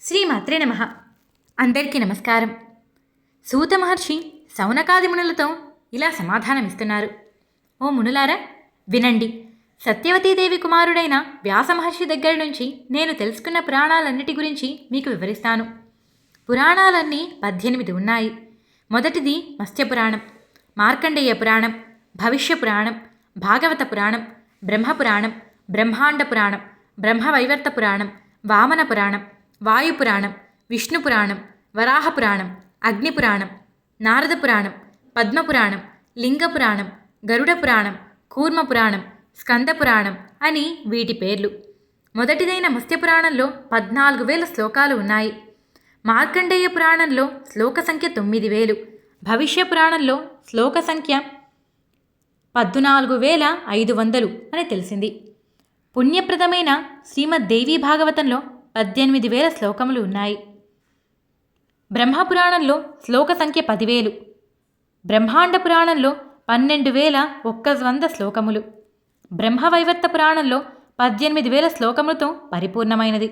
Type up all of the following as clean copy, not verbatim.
శ్రీమాత్రే నమః. అందరికీ నమస్కారం. సూత మహర్షి శౌనకాది మునులతో ఇలా సమాధానమిస్తున్నారు. ఓ మునులారా, వినండి. సత్యవతీదేవి కుమారుడైన వ్యాస మహర్షి దగ్గర నుంచి నేను తెలుసుకున్న పురాణాలన్నిటి గురించి మీకు వివరిస్తాను. పురాణాలన్నీ 18 ఉన్నాయి. మొదటిది మత్స్యపురాణం, మార్కండేయ పురాణం, భవిష్య పురాణం, భాగవత పురాణం, బ్రహ్మపురాణం, బ్రహ్మాండ పురాణం, బ్రహ్మవైవర్త పురాణం, వామన పురాణం, వాయుపురాణం, విష్ణుపురాణం, వరాహపురాణం, అగ్నిపురాణం, నారద పురాణం, పద్మపురాణం, లింగపురాణం, గరుడ పురాణం, కూర్మపురాణం, స్కందపురాణం అని వీటి పేర్లు. మొదటిదైన మత్స్యపురాణంలో 14,000 శ్లోకాలు ఉన్నాయి. మార్కండేయ పురాణంలో శ్లోక సంఖ్య 9,000, భవిష్య పురాణంలో శ్లోక సంఖ్య 14,500 అని తెలిసింది. పుణ్యప్రదమైన శ్రీమద్దేవీ భాగవతంలో 18,000 శ్లోకములు ఉన్నాయి. బ్రహ్మపురాణంలో శ్లోక సంఖ్య 10,000, బ్రహ్మాండ పురాణంలో 12,100 శ్లోకములు, బ్రహ్మవైవర్త పురాణంలో 18,000 శ్లోకములతో పరిపూర్ణమైనది.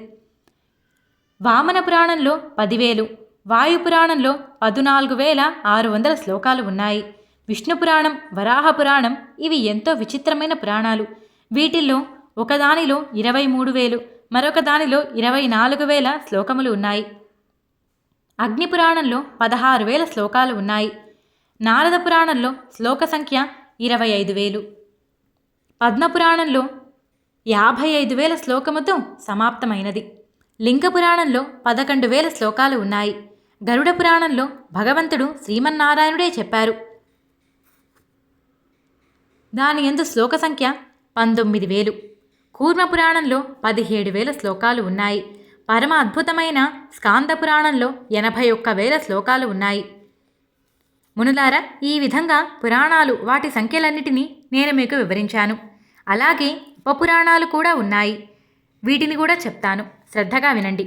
వామన పురాణంలో 10,000, వాయుపురాణంలో 14,600 శ్లోకాలు ఉన్నాయి. విష్ణుపురాణం, వరాహపురాణం ఇవి ఎంతో విచిత్రమైన పురాణాలు. వీటిల్లో ఒకదానిలో 23,000, మరొక దానిలో 24,000 శ్లోకములు ఉన్నాయి. అగ్నిపురాణంలో 16,000 శ్లోకాలు ఉన్నాయి. నారద పురాణంలో శ్లోక సంఖ్య 25,000, పద్మపురాణంలో 55,000 శ్లోకముతో సమాప్తమైనది. లింగపురాణంలో 11,000 శ్లోకాలు ఉన్నాయి. గరుడ పురాణంలో భగవంతుడు శ్రీమన్నారాయణుడే చెప్పారు. దాని యందు శ్లోక సంఖ్య 19,000. కూర్మపురాణంలో 17,000 శ్లోకాలు ఉన్నాయి. పరమ అద్భుతమైన స్కాంద పురాణంలో 81,000 శ్లోకాలు ఉన్నాయి. మునులారా, ఈ విధంగా పురాణాలు వాటి సంఖ్యలన్నిటినీ నేను మీకు వివరించాను. అలాగే ఉపపురాణాలు కూడా ఉన్నాయి. వీటిని కూడా చెప్తాను, శ్రద్ధగా వినండి.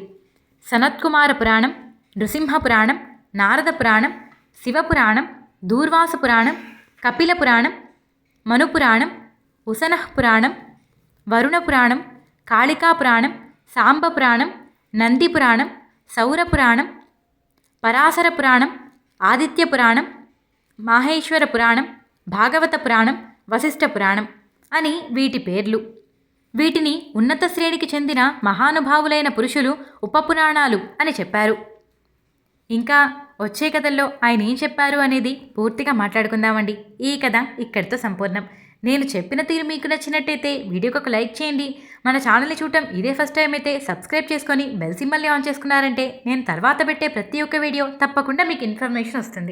సనత్కుమార పురాణం, నృసింహ పురాణం, నారద పురాణం, శివపురాణం, దూర్వాస పురాణం, కపిల పురాణం, మనుపురాణం, ఉసనః పురాణం, వరుణ పురాణం, కాళికా పురాణం, సాంబ పురాణం, నంది పురాణం, సౌర పురాణం, పరాశర పురాణం, ఆదిత్య పురాణం, మాహేశ్వర పురాణం, భాగవత పురాణం, వశిష్ఠ పురాణం అని వీటి పేర్లు. వీటిని ఉన్నత శ్రేణికి చెందిన మహానుభావులైన పురుషులు ఉపపురాణాలు అని చెప్పారు. ఇంకా వచ్చే కథల్లో ఆయన ఏం చెప్పారు అనేది పూర్తిగా మాట్లాడుకుందామండి. ఈ కథ ఇక్కడితో సంపూర్ణం. నేను చెప్పిన తీరు మీకు నచ్చినట్టయితే వీడియోకి ఒక లైక్ చేయండి. మన ఛానల్ని చూడటం ఇదే ఫస్ట్ టైం అయితే సబ్స్క్రైబ్ చేసుకొని బెల్ సింబల్ని ఆన్ చేసుకున్నారంటే నేను తర్వాత పెట్టే ప్రతి ఒక్క వీడియో తప్పకుండా మీకు ఇన్ఫర్మేషన్ వస్తుంది.